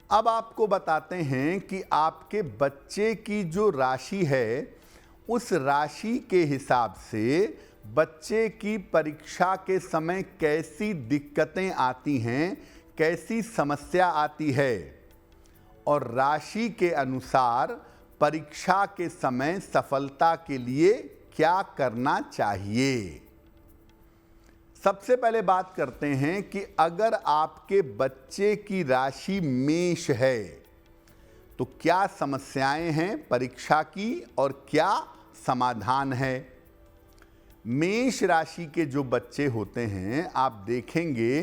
अब आपको बताते हैं कि आपके बच्चे की जो राशि है, उस राशि के हिसाब से बच्चे की परीक्षा के समय कैसी दिक्कतें आती हैं, कैसी समस्या आती है, और राशि के अनुसार परीक्षा के समय सफलता के लिए क्या करना चाहिए। सबसे पहले बात करते हैं कि अगर आपके बच्चे की राशि मेष है तो क्या समस्याएं हैं परीक्षा की और क्या समाधान है। मेष राशि के जो बच्चे होते हैं, आप देखेंगे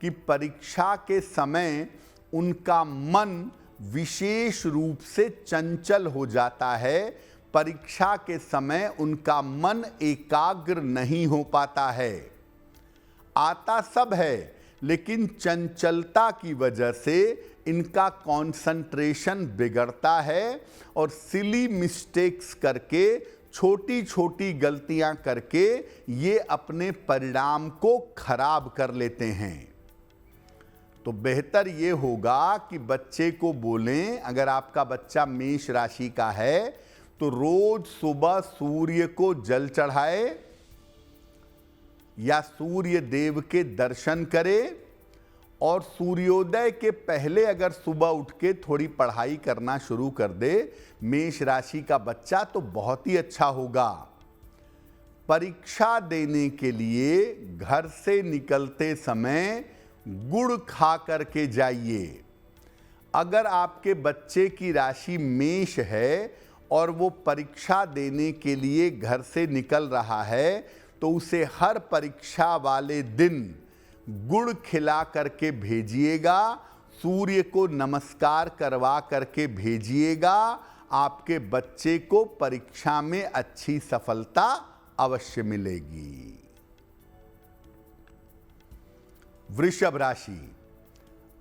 कि परीक्षा के समय उनका मन विशेष रूप से चंचल हो जाता है। परीक्षा के समय उनका मन एकाग्र नहीं हो पाता है। आता सब है, लेकिन चंचलता की वजह से इनका कंसंट्रेशन बिगड़ता है और सिली मिस्टेक्स करके, छोटी छोटी गलतियां करके ये अपने परिणाम को खराब कर लेते हैं। तो बेहतर ये होगा कि बच्चे को बोलें, अगर आपका बच्चा मेष राशि का है तो रोज सुबह सूर्य को जल चढ़ाए या सूर्य देव के दर्शन करे, और सूर्योदय के पहले अगर सुबह उठ के थोड़ी पढ़ाई करना शुरू कर दे मेष राशि का बच्चा, तो बहुत ही अच्छा होगा। परीक्षा देने के लिए घर से निकलते समय गुड़ खा करके जाइए। अगर आपके बच्चे की राशि मेष है और वो परीक्षा देने के लिए घर से निकल रहा है, तो उसे हर परीक्षा वाले दिन गुड़ खिला करके भेजिएगा, सूर्य को नमस्कार करवा करके भेजिएगा। आपके बच्चे को परीक्षा में अच्छी सफलता अवश्य मिलेगी। वृषभ राशि,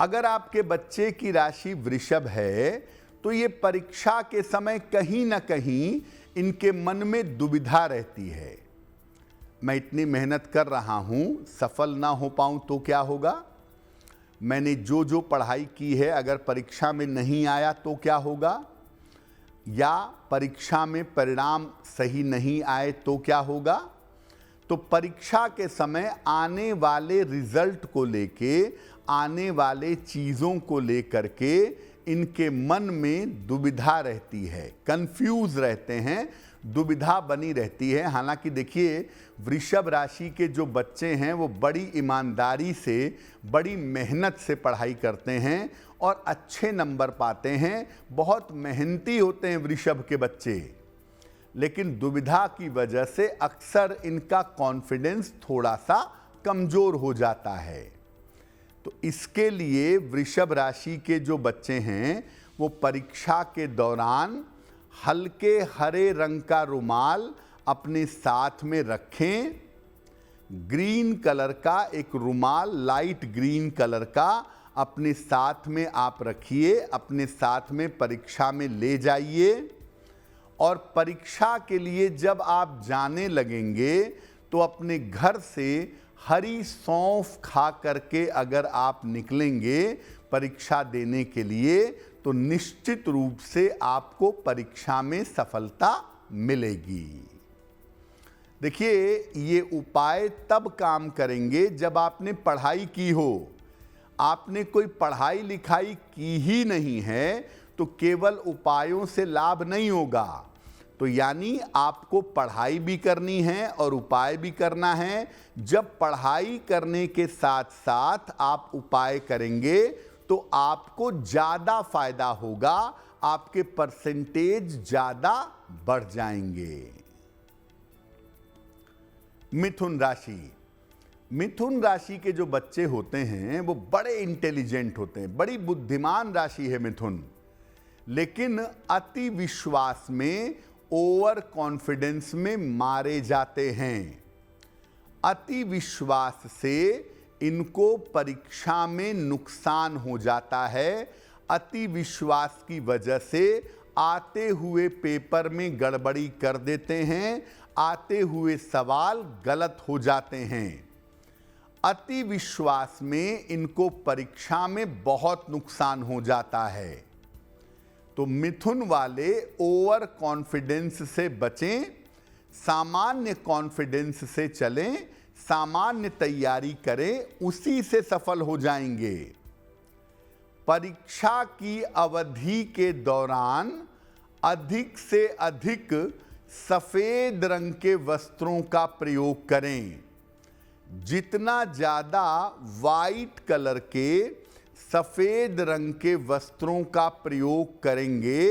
अगर आपके बच्चे की राशि वृषभ है तो ये परीक्षा के समय कहीं ना कहीं इनके मन में दुविधा रहती है। मैं इतनी मेहनत कर रहा हूं, सफल ना हो पाऊं तो क्या होगा। मैंने जो जो पढ़ाई की है अगर परीक्षा में नहीं आया तो क्या होगा, या परीक्षा में परिणाम सही नहीं आए तो क्या होगा। तो परीक्षा के समय आने वाले रिजल्ट को लेके, आने वाले चीज़ों को लेकर के इनके मन में दुविधा रहती है, कंफ्यूज रहते हैं, दुविधा बनी रहती है। हालांकि देखिए, वृषभ राशि के जो बच्चे हैं वो बड़ी ईमानदारी से, बड़ी मेहनत से पढ़ाई करते हैं और अच्छे नंबर पाते हैं, बहुत मेहनती होते हैं वृषभ के बच्चे। लेकिन दुविधा की वजह से अक्सर इनका कॉन्फिडेंस थोड़ा सा कमज़ोर हो जाता है। तो इसके लिए वृषभ राशि के जो बच्चे हैं वो परीक्षा के दौरान हल्के हरे रंग का रुमाल अपने साथ में रखें। ग्रीन कलर का एक रुमाल, लाइट ग्रीन कलर का अपने साथ में आप रखिए, अपने साथ में परीक्षा में ले जाइए। और परीक्षा के लिए जब आप जाने लगेंगे तो अपने घर से हरी सौंफ खा करके अगर आप निकलेंगे परीक्षा देने के लिए, तो निश्चित रूप से आपको परीक्षा में सफलता मिलेगी। देखिए, ये उपाय तब काम करेंगे जब आपने पढ़ाई की हो। आपने कोई पढ़ाई लिखाई की ही नहीं है तो केवल उपायों से लाभ नहीं होगा। तो यानी आपको पढ़ाई भी करनी है और उपाय भी करना है। जब पढ़ाई करने के साथ साथ आप उपाय करेंगे तो आपको ज़्यादा फायदा होगा, आपके परसेंटेज ज़्यादा बढ़ जाएंगे। मिथुन राशि, मिथुन राशि के जो बच्चे होते हैं वो बड़े इंटेलिजेंट होते हैं, बड़ी बुद्धिमान राशि है मिथुन। लेकिन अति विश्वास में, ओवर कॉन्फिडेंस में मारे जाते हैं। अति विश्वास से इनको परीक्षा में नुकसान हो जाता है। अति विश्वास की वजह से आते हुए पेपर में गड़बड़ी कर देते हैं, आते हुए सवाल गलत हो जाते हैं। अति विश्वास में इनको परीक्षा में बहुत नुकसान हो जाता है। तो मिथुन वाले ओवर कॉन्फिडेंस से बचें, सामान्य कॉन्फिडेंस से चलें, सामान्य तैयारी करें, उसी से सफल हो जाएंगे। परीक्षा की अवधि के दौरान अधिक से अधिक सफेद रंग के वस्त्रों का प्रयोग करें। जितना ज़्यादा वाइट कलर के सफ़ेद रंग के वस्त्रों का प्रयोग करेंगे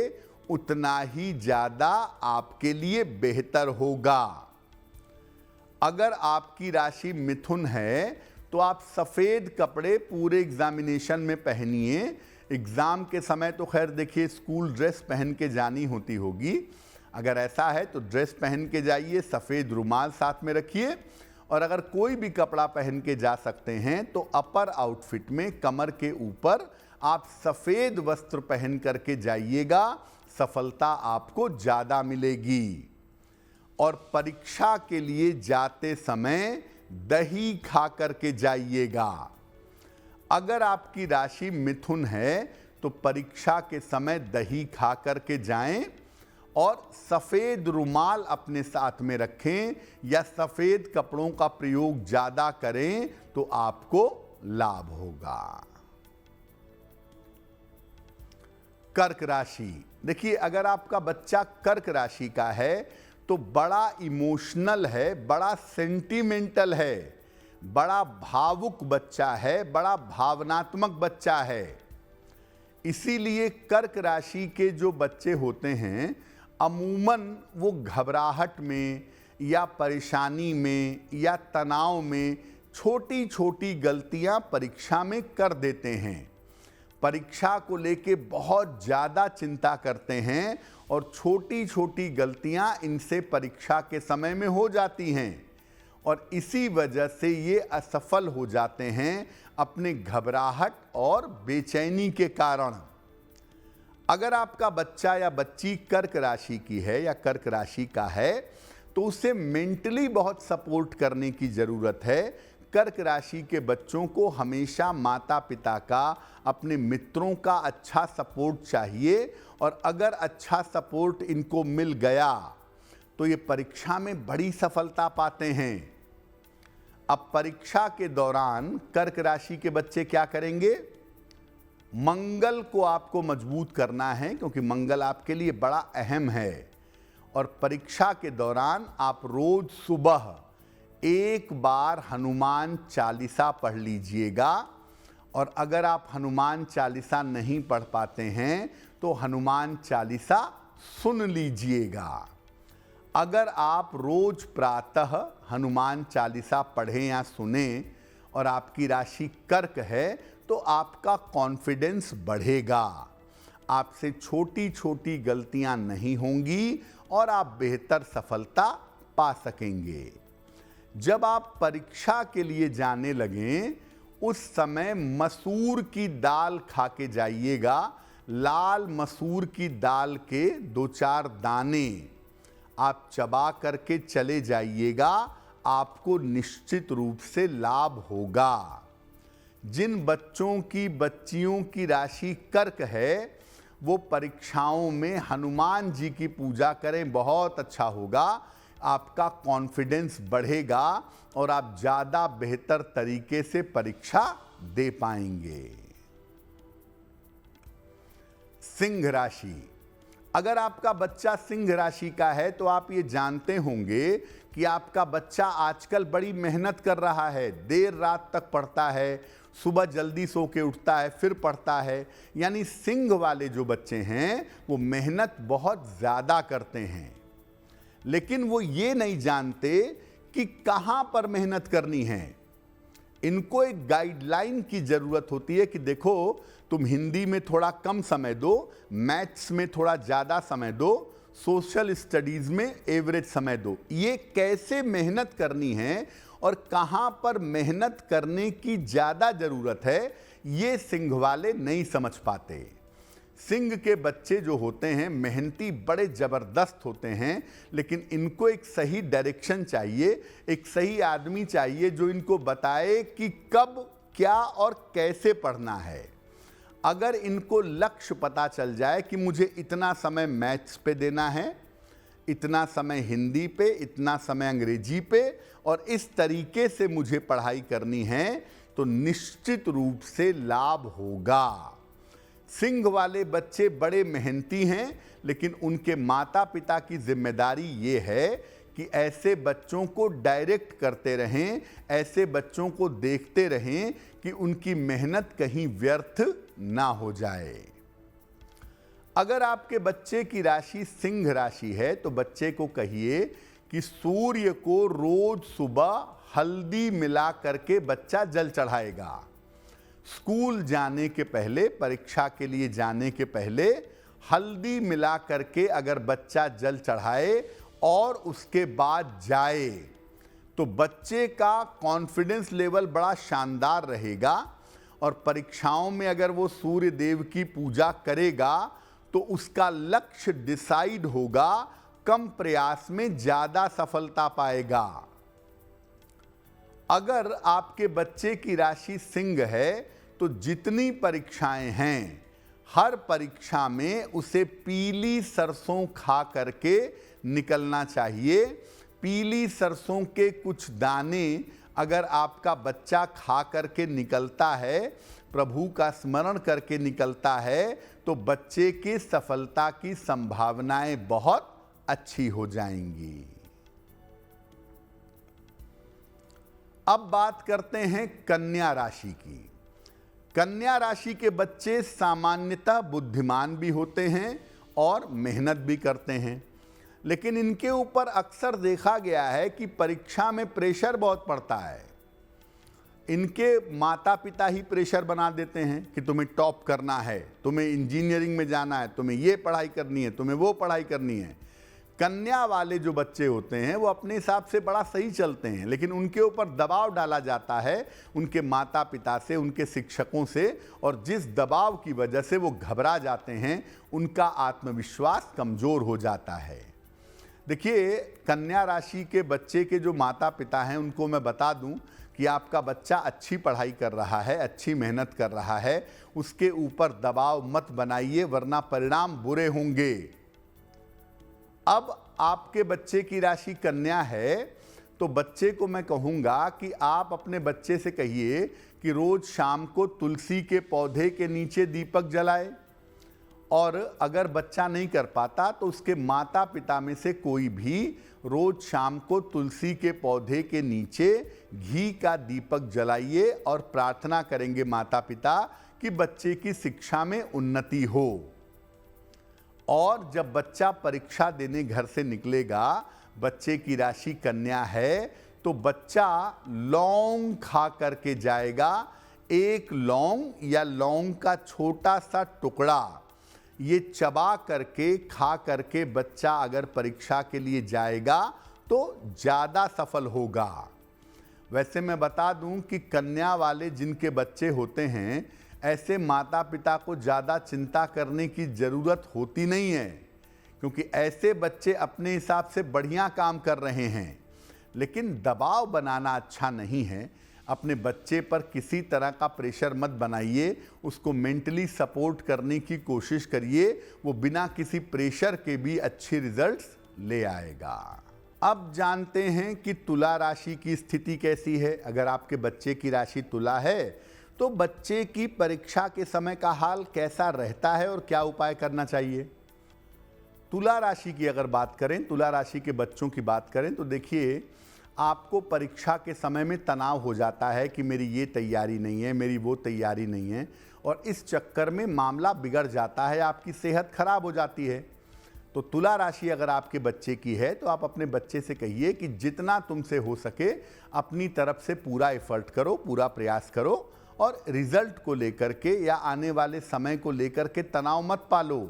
उतना ही ज़्यादा आपके लिए बेहतर होगा। अगर आपकी राशि मिथुन है तो आप सफ़ेद कपड़े पूरे एग्जामिनेशन में पहनिए। एग्ज़ाम के समय तो खैर देखिए स्कूल ड्रेस पहन के जानी होती होगी, अगर ऐसा है तो ड्रेस पहन के जाइए, सफ़ेद रुमाल साथ में रखिए, और अगर कोई भी कपड़ा पहन के जा सकते हैं तो अपर आउटफिट में कमर के ऊपर आप सफ़ेद वस्त्र पहन करके जाइएगा, सफलता आपको ज़्यादा मिलेगी। और परीक्षा के लिए जाते समय दही खा करके जाइएगा। अगर आपकी राशि मिथुन है तो परीक्षा के समय दही खा करके जाएं और सफ़ेद रुमाल अपने साथ में रखें या सफ़ेद कपड़ों का प्रयोग ज़्यादा करें तो आपको लाभ होगा। कर्क राशि, देखिए अगर आपका बच्चा कर्क राशि का है तो बड़ा इमोशनल है, बड़ा सेंटिमेंटल है, बड़ा भावुक बच्चा है, बड़ा भावनात्मक बच्चा है। इसीलिए कर्क राशि के जो बच्चे होते हैं अमूमन वो घबराहट में या परेशानी में या तनाव में छोटी छोटी गलतियां परीक्षा में कर देते हैं। परीक्षा को लेके बहुत ज़्यादा चिंता करते हैं और छोटी छोटी गलतियां इनसे परीक्षा के समय में हो जाती हैं और इसी वजह से ये असफल हो जाते हैं अपने घबराहट और बेचैनी के कारण। अगर आपका बच्चा या बच्ची कर्क राशि की है या कर्क राशि का है तो उसे मेंटली बहुत सपोर्ट करने की ज़रूरत है। कर्क राशि के बच्चों को हमेशा माता पिता का, अपने मित्रों का अच्छा सपोर्ट चाहिए और अगर अच्छा सपोर्ट इनको मिल गया तो ये परीक्षा में बड़ी सफलता पाते हैं। अब परीक्षा के दौरान कर्क राशि के बच्चे क्या करेंगे? मंगल को आपको मजबूत करना है क्योंकि मंगल आपके लिए बड़ा अहम है और परीक्षा के दौरान आप रोज सुबह एक बार हनुमान चालीसा पढ़ लीजिएगा और अगर आप हनुमान चालीसा नहीं पढ़ पाते हैं तो हनुमान चालीसा सुन लीजिएगा। अगर आप रोज प्रातः हनुमान चालीसा पढ़ें या सुने और आपकी राशि कर्क है तो आपका कॉन्फिडेंस बढ़ेगा, आपसे छोटी छोटी गलतियां नहीं होंगी और आप बेहतर सफलता पा सकेंगे। जब आप परीक्षा के लिए जाने लगें उस समय मसूर की दाल खा के जाइएगा। लाल मसूर की दाल के 2-4 दाने आप चबा करके चले जाइएगा, आपको निश्चित रूप से लाभ होगा। जिन बच्चों की बच्चियों की राशि कर्क है वो परीक्षाओं में हनुमान जी की पूजा करें, बहुत अच्छा होगा। आपका कॉन्फिडेंस बढ़ेगा और आप ज़्यादा बेहतर तरीके से परीक्षा दे पाएंगे। सिंह राशि, अगर आपका बच्चा सिंह राशि का है तो आप ये जानते होंगे कि आपका बच्चा आजकल बड़ी मेहनत कर रहा है, देर रात तक पढ़ता है, सुबह जल्दी सो के उठता है, फिर पढ़ता है। यानी सिंह वाले जो बच्चे हैं वो मेहनत बहुत ज़्यादा करते हैं, लेकिन वो ये नहीं जानते कि कहाँ पर मेहनत करनी है। इनको एक गाइडलाइन की ज़रूरत होती है कि देखो तुम हिंदी में थोड़ा कम समय दो, मैथ्स में थोड़ा ज़्यादा समय दो, सोशल स्टडीज़ में एवरेज समय दो। ये कैसे मेहनत करनी है और कहाँ पर मेहनत करने की ज़्यादा ज़रूरत है ये सिंह वाले नहीं समझ पाते। सिंह के बच्चे जो होते हैं मेहनती बड़े ज़बरदस्त होते हैं, लेकिन इनको एक सही डायरेक्शन चाहिए, एक सही आदमी चाहिए जो इनको बताए कि कब क्या और कैसे पढ़ना है। अगर इनको लक्ष्य पता चल जाए कि मुझे इतना समय मैथ्स पे देना है, इतना समय हिंदी पे, इतना समय अंग्रेजी पे, और इस तरीके से मुझे पढ़ाई करनी है, तो निश्चित रूप से लाभ होगा। सिंह वाले बच्चे बड़े मेहनती हैं, लेकिन उनके माता पिता की जिम्मेदारी ये है कि ऐसे बच्चों को डायरेक्ट करते रहें, ऐसे बच्चों को देखते रहें कि उनकी मेहनत कहीं व्यर्थ ना हो जाए। अगर आपके बच्चे की राशि सिंह राशि है तो बच्चे को कहिए कि सूर्य को रोज सुबह हल्दी मिला करके बच्चा जल चढ़ाएगा। स्कूल जाने के पहले, परीक्षा के लिए जाने के पहले हल्दी मिला करके अगर बच्चा जल चढ़ाए और उसके बाद जाए, तो बच्चे का कॉन्फिडेंस लेवल बड़ा शानदार रहेगा। और परीक्षाओं में अगर वो सूर्य देव की पूजा करेगा तो उसका लक्ष्य डिसाइड होगा, कम प्रयास में ज़्यादा सफलता पाएगा। अगर आपके बच्चे की राशि सिंह है तो जितनी परीक्षाएं हैं, हर परीक्षा में उसे पीली सरसों खा करके निकलना चाहिए। पीली सरसों के कुछ दाने अगर आपका बच्चा खा करके निकलता है, प्रभु का स्मरण करके निकलता है, तो बच्चे की सफलता की संभावनाएं बहुत अच्छी हो जाएंगी। अब बात करते हैं कन्या राशि की। कन्या राशि के बच्चे सामान्यतः बुद्धिमान भी होते हैं और मेहनत भी करते हैं, लेकिन इनके ऊपर अक्सर देखा गया है कि परीक्षा में प्रेशर बहुत पड़ता है। इनके माता पिता ही प्रेशर बना देते हैं कि तुम्हें टॉप करना है, तुम्हें इंजीनियरिंग में जाना है, तुम्हें ये पढ़ाई करनी है, तुम्हें वो पढ़ाई करनी है। कन्या वाले जो बच्चे होते हैं वो अपने हिसाब से बड़ा सही चलते हैं, लेकिन उनके ऊपर दबाव डाला जाता है उनके माता पिता से, उनके शिक्षकों से, और जिस दबाव की वजह से वो घबरा जाते हैं, उनका आत्मविश्वास कमज़ोर हो जाता है। देखिए, कन्या राशि के बच्चे के जो माता पिता हैं उनको मैं बता दूं कि आपका बच्चा अच्छी पढ़ाई कर रहा है, अच्छी मेहनत कर रहा है, उसके ऊपर दबाव मत बनाइए, वरना परिणाम बुरे होंगे। अब आपके बच्चे की राशि कन्या है तो बच्चे को मैं कहूँगा कि आप अपने बच्चे से कहिए कि रोज़ शाम को तुलसी के पौधे के नीचे दीपक जलाए, और अगर बच्चा नहीं कर पाता तो उसके माता पिता में से कोई भी रोज़ शाम को तुलसी के पौधे के नीचे घी का दीपक जलाइए और प्रार्थना करेंगे माता पिता कि बच्चे की शिक्षा में उन्नति हो। और जब बच्चा परीक्षा देने घर से निकलेगा, बच्चे की राशि कन्या है, तो बच्चा लौंग खा करके जाएगा। एक लौंग या लौंग का छोटा सा टुकड़ा ये चबा करके, खा करके बच्चा अगर परीक्षा के लिए जाएगा तो ज़्यादा सफल होगा। वैसे मैं बता दूं कि कन्या वाले जिनके बच्चे होते हैं, ऐसे माता पिता को ज़्यादा चिंता करने की ज़रूरत होती नहीं है, क्योंकि ऐसे बच्चे अपने हिसाब से बढ़िया काम कर रहे हैं। लेकिन दबाव बनाना अच्छा नहीं है। अपने बच्चे पर किसी तरह का प्रेशर मत बनाइए, उसको मेंटली सपोर्ट करने की कोशिश करिए, वो बिना किसी प्रेशर के भी अच्छे रिजल्ट्स ले आएगा। अब जानते हैं कि तुला राशि की स्थिति कैसी है। अगर आपके बच्चे की राशि तुला है तो बच्चे की परीक्षा के समय का हाल कैसा रहता है और क्या उपाय करना चाहिए। तुला राशि की अगर बात करें, तुला राशि के बच्चों की बात करें, तो देखिए, आपको परीक्षा के समय में तनाव हो जाता है कि मेरी ये तैयारी नहीं है, मेरी वो तैयारी नहीं है, और इस चक्कर में मामला बिगड़ जाता है, आपकी सेहत खराब हो जाती है। तो तुला राशि अगर आपके बच्चे की है तो आप अपने बच्चे से कहिए कि जितना तुमसे हो सके अपनी तरफ से पूरा एफर्ट करो, पूरा प्रयास करो, और रिजल्ट को लेकर के या आने वाले समय को लेकर के तनाव मत पालो।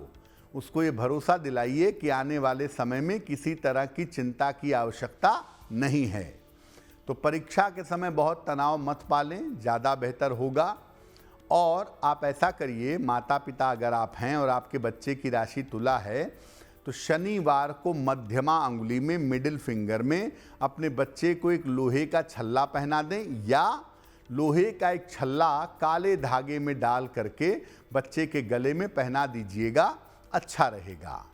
उसको ये भरोसा दिलाइए कि आने वाले समय में किसी तरह की चिंता की आवश्यकता नहीं है। तो परीक्षा के समय बहुत तनाव मत पालें, ज़्यादा बेहतर होगा। और आप ऐसा करिए, माता पिता अगर आप हैं और आपके बच्चे की राशि तुला है, तो शनिवार को मध्यमा अंगुली में, मिडिल फिंगर में अपने बच्चे को एक लोहे का छल्ला पहना दें, या लोहे का एक छल्ला काले धागे में डाल करके बच्चे के गले में पहना दीजिएगा, अच्छा रहेगा।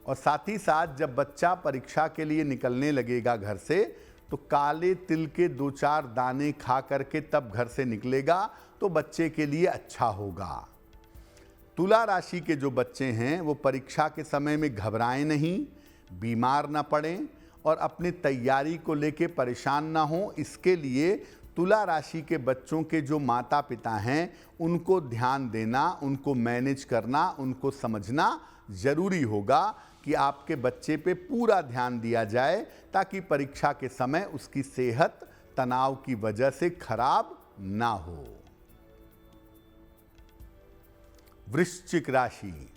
और साथ ही साथ जब बच्चा परीक्षा के लिए निकलने लगेगा घर से, तो काले तिल के 2-4 दाने खा करके तब घर से निकलेगा, तो बच्चे के लिए अच्छा होगा। तुला राशि के जो बच्चे हैं वो परीक्षा के समय में घबराएं नहीं, बीमार ना पड़ें और अपनी तैयारी को लेके परेशान ना हो। इसके लिए तुला राशि के बच्चों के जो माता पिता हैं उनको ध्यान देना, उनको मैनेज करना, उनको समझना ज़रूरी होगा कि आपके बच्चे पे पूरा ध्यान दिया जाए, ताकि परीक्षा के समय उसकी सेहत तनाव की वजह से खराब ना हो। वृश्चिक राशि,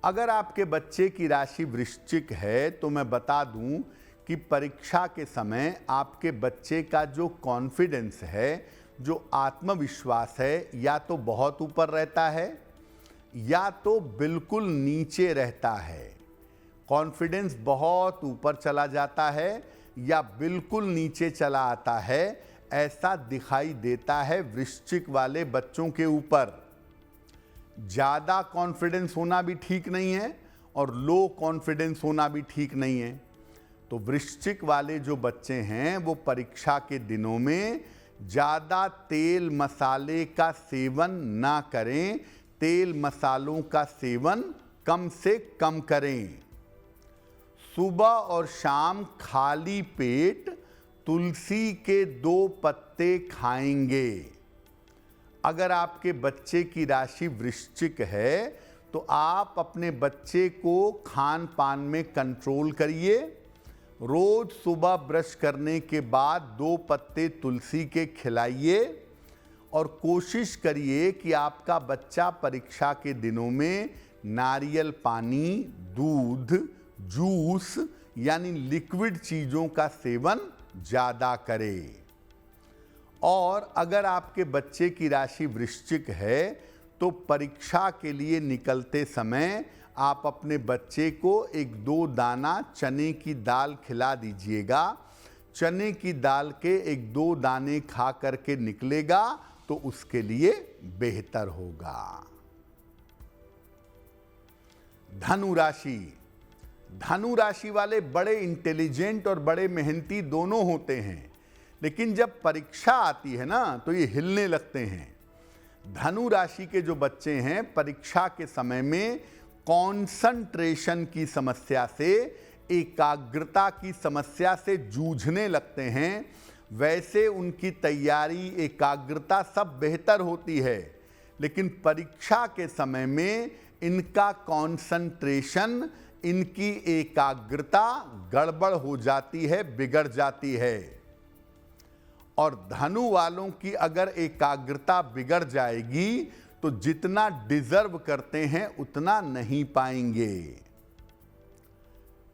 अगर आपके बच्चे की राशि वृश्चिक है तो मैं बता दूं कि परीक्षा के समय आपके बच्चे का जो कॉन्फिडेंस है, जो आत्मविश्वास है, या तो बहुत ऊपर रहता है या तो बिल्कुल नीचे रहता है। कॉन्फिडेंस बहुत ऊपर चला जाता है या बिल्कुल नीचे चला आता है, ऐसा दिखाई देता है वृश्चिक वाले बच्चों के ऊपर। ज़्यादा कॉन्फिडेंस होना भी ठीक नहीं है और लो कॉन्फिडेंस होना भी ठीक नहीं है। तो वृश्चिक वाले जो बच्चे हैं वो परीक्षा के दिनों में ज़्यादा तेल मसाले का सेवन ना करें, तेल मसालों का सेवन कम से कम करें। सुबह और शाम खाली पेट तुलसी के 2 पत्ते खाएंगे। अगर आपके बच्चे की राशि वृश्चिक है तो आप अपने बच्चे को खान पान में कंट्रोल करिए। रोज सुबह ब्रश करने के बाद 2 पत्ते तुलसी के खिलाइए और कोशिश करिए कि आपका बच्चा परीक्षा के दिनों में नारियल पानी, दूध, जूस यानी लिक्विड चीज़ों का सेवन ज़्यादा करे। और अगर आपके बच्चे की राशि वृश्चिक है तो परीक्षा के लिए निकलते समय आप अपने बच्चे को 1-2 दाना चने की दाल खिला दीजिएगा। चने की दाल के 1-2 दाने खा करके निकलेगा तो उसके लिए बेहतर होगा। धनु राशि, धनु राशि वाले बड़े इंटेलिजेंट और बड़े मेहनती दोनों होते हैं, लेकिन जब परीक्षा आती है ना तो ये हिलने लगते हैं। धनु राशि के जो बच्चे हैं परीक्षा के समय में कंसंट्रेशन की समस्या से, एकाग्रता की समस्या से जूझने लगते हैं। वैसे उनकी तैयारी, एकाग्रता सब बेहतर होती है, लेकिन परीक्षा के समय में इनका कंसंट्रेशन, इनकी एकाग्रता गड़बड़ हो जाती है, बिगड़ जाती है। और धनु वालों की अगर एकाग्रता बिगड़ जाएगी तो जितना डिजर्व करते हैं उतना नहीं पाएंगे।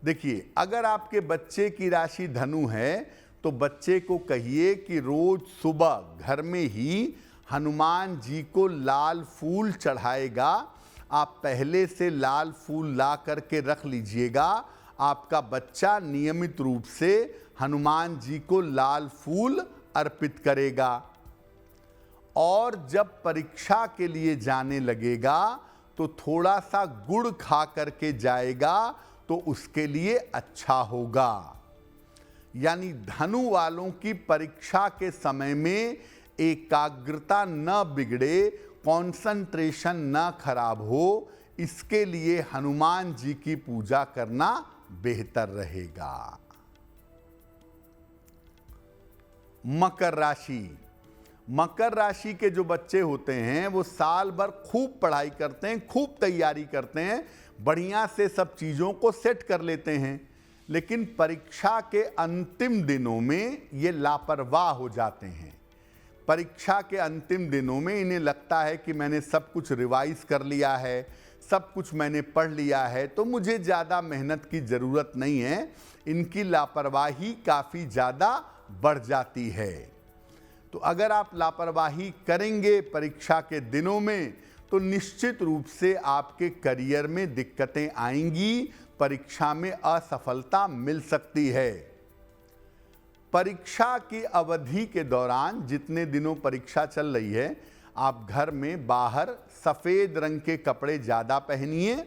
देखिए, अगर आपके बच्चे की राशि धनु है तो बच्चे को कहिए कि रोज सुबह घर में ही हनुमान जी को लाल फूल चढ़ाएगा। आप पहले से लाल फूल ला करके रख लीजिएगा। आपका बच्चा नियमित रूप से हनुमान जी को लाल फूल अर्पित करेगा। और जब परीक्षा के लिए जाने लगेगा तो थोड़ा सा गुड़ खा करके जाएगा तो उसके लिए अच्छा होगा। यानी धनु वालों की परीक्षा के समय में एकाग्रता न बिगड़े, कंसंट्रेशन न खराब हो, इसके लिए हनुमान जी की पूजा करना बेहतर रहेगा। मकर राशि, मकर राशि के जो बच्चे होते हैं वो साल भर खूब पढ़ाई करते हैं, खूब तैयारी करते हैं, बढ़िया से सब चीज़ों को सेट कर लेते हैं, लेकिन परीक्षा के अंतिम दिनों में ये लापरवाह हो जाते हैं। परीक्षा के अंतिम दिनों में इन्हें लगता है कि मैंने सब कुछ रिवाइज कर लिया है, सब कुछ मैंने पढ़ लिया है, तो मुझे ज़्यादा मेहनत की ज़रूरत नहीं है। इनकी लापरवाही काफ़ी ज़्यादा बढ़ जाती है। तो अगर आप लापरवाही करेंगे परीक्षा के दिनों में तो निश्चित रूप से आपके करियर में दिक्कतें आएंगी, परीक्षा में असफलता मिल सकती है। परीक्षा की अवधि के दौरान जितने दिनों परीक्षा चल रही है, आप घर में बाहर सफ़ेद रंग के कपड़े ज़्यादा पहनिए,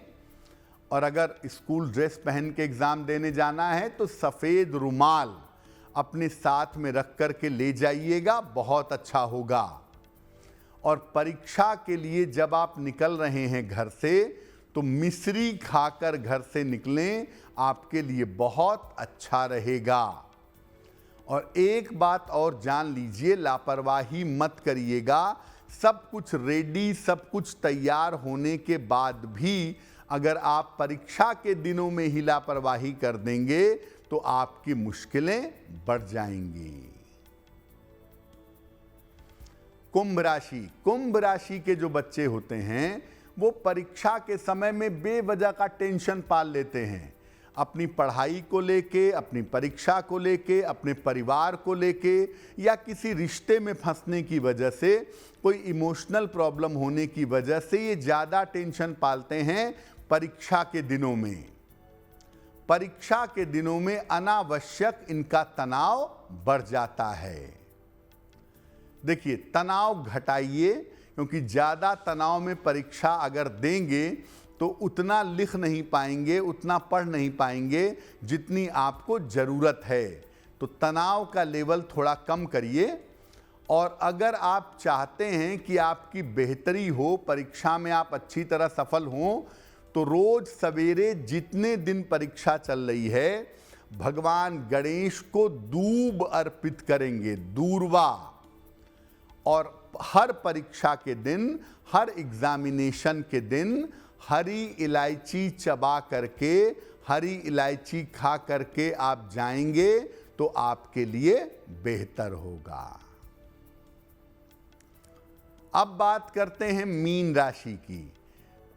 और अगर स्कूल ड्रेस पहन के एग्ज़ाम देने जाना है तो सफ़ेद रुमाल अपने साथ में रख कर के ले जाइएगा, बहुत अच्छा होगा। और परीक्षा के लिए जब आप निकल रहे हैं घर से, तो मिश्री खाकर घर से निकलें, आपके लिए बहुत अच्छा रहेगा। और एक बात और जान लीजिए, लापरवाही मत करिएगा। सब कुछ रेडी, सब कुछ तैयार होने के बाद भी अगर आप परीक्षा के दिनों में ही लापरवाही कर देंगे तो आपकी मुश्किलें बढ़ जाएंगी। कुंभ राशि के जो बच्चे होते हैं वो परीक्षा के समय में बेवजह का टेंशन पाल लेते हैं, अपनी पढ़ाई को लेके, अपनी परीक्षा को लेके, अपने परिवार को लेके, या किसी रिश्ते में फंसने की वजह से, कोई इमोशनल प्रॉब्लम होने की वजह से ये ज़्यादा टेंशन पालते हैं परीक्षा के दिनों में। परीक्षा के दिनों में अनावश्यक इनका तनाव बढ़ जाता है। देखिए, तनाव घटाइए, क्योंकि ज़्यादा तनाव में परीक्षा अगर देंगे तो उतना लिख नहीं पाएंगे, उतना पढ़ नहीं पाएंगे जितनी आपको ज़रूरत है। तो तनाव का लेवल थोड़ा कम करिए। और अगर आप चाहते हैं कि आपकी बेहतरी हो, परीक्षा में आप अच्छी तरह सफल हों, तो रोज़ सवेरे जितने दिन परीक्षा चल रही है, भगवान गणेश को दूब अर्पित करेंगे, दूर्वा। और हर परीक्षा के दिन, हर एग्जामिनेशन के दिन हरी इलायची चबा करके, हरी इलायची खा करके आप जाएंगे तो आपके लिए बेहतर होगा। अब बात करते हैं मीन राशि की।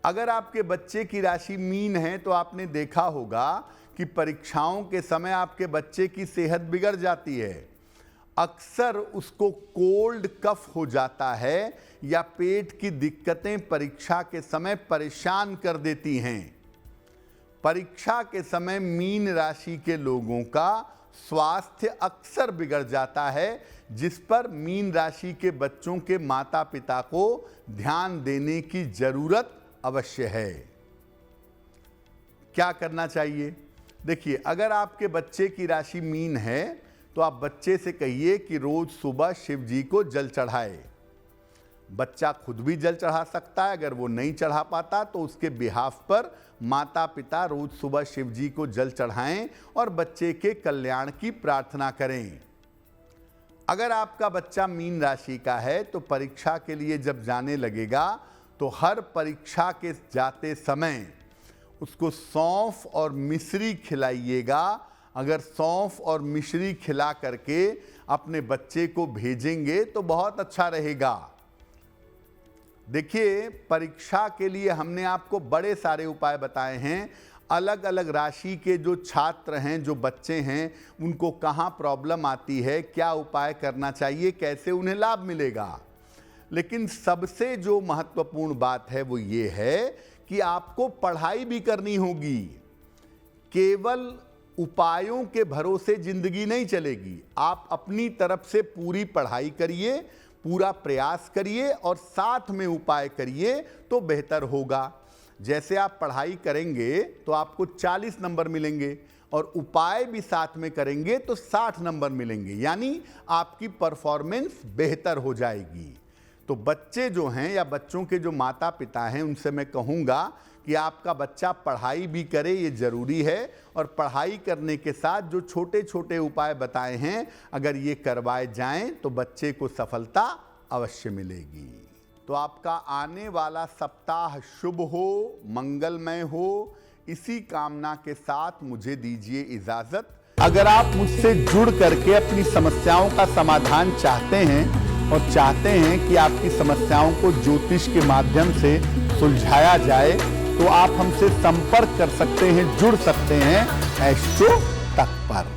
अगर आपके बच्चे की राशि मीन है तो आपने देखा होगा कि परीक्षाओं के समय आपके बच्चे की सेहत बिगड़ जाती है। अक्सर उसको कोल्ड कफ हो जाता है, या पेट की दिक्कतें परीक्षा के समय परेशान कर देती हैं। परीक्षा के समय मीन राशि के लोगों का स्वास्थ्य अक्सर बिगड़ जाता है, जिस पर मीन राशि के बच्चों के माता पिता को ध्यान देने की जरूरत अवश्य है। क्या करना चाहिए? देखिए, अगर आपके बच्चे की राशि मीन है तो आप बच्चे से कहिए कि रोज सुबह शिव जी को जल चढ़ाए। बच्चा खुद भी जल चढ़ा सकता है, अगर वो नहीं चढ़ा पाता तो उसके बिहाफ पर माता पिता रोज सुबह शिव जी को जल चढ़ाएं और बच्चे के कल्याण की प्रार्थना करें। अगर आपका बच्चा मीन राशि का है तो परीक्षा के लिए जब जाने लगेगा तो हर परीक्षा के जाते समय उसको सौंफ और मिश्री खिलाइएगा। अगर सौंफ और मिश्री खिला करके अपने बच्चे को भेजेंगे तो बहुत अच्छा रहेगा। देखिए, परीक्षा के लिए हमने आपको बड़े सारे उपाय बताए हैं। अलग अलग राशि के जो छात्र हैं, जो बच्चे हैं, उनको कहाँ प्रॉब्लम आती है, क्या उपाय करना चाहिए, कैसे उन्हें लाभ मिलेगा। लेकिन सबसे जो महत्वपूर्ण बात है वो ये है कि आपको पढ़ाई भी करनी होगी। केवल उपायों के भरोसे जिंदगी नहीं चलेगी। आप अपनी तरफ से पूरी पढ़ाई करिए, पूरा प्रयास करिए और साथ में उपाय करिए तो बेहतर होगा। जैसे आप पढ़ाई करेंगे तो आपको 40 नंबर मिलेंगे और उपाय भी साथ में करेंगे तो 60 नंबर मिलेंगे, यानी आपकी परफॉर्मेंस बेहतर हो जाएगी। तो बच्चे जो हैं या बच्चों के जो माता पिता हैं, उनसे मैं कहूँगा कि आपका बच्चा पढ़ाई भी करे, ये ज़रूरी है। और पढ़ाई करने के साथ जो छोटे छोटे उपाय बताए हैं, अगर ये करवाए जाएं तो बच्चे को सफलता अवश्य मिलेगी। तो आपका आने वाला सप्ताह शुभ हो, मंगलमय हो, इसी कामना के साथ मुझे दीजिए इजाज़त। अगर आप मुझसे जुड़ करके अपनी समस्याओं का समाधान चाहते हैं और चाहते हैं कि आपकी समस्याओं को ज्योतिष के माध्यम से सुलझाया जाए, तो आप हमसे संपर्क कर सकते हैं, जुड़ सकते हैं एस्ट्रो तक पर।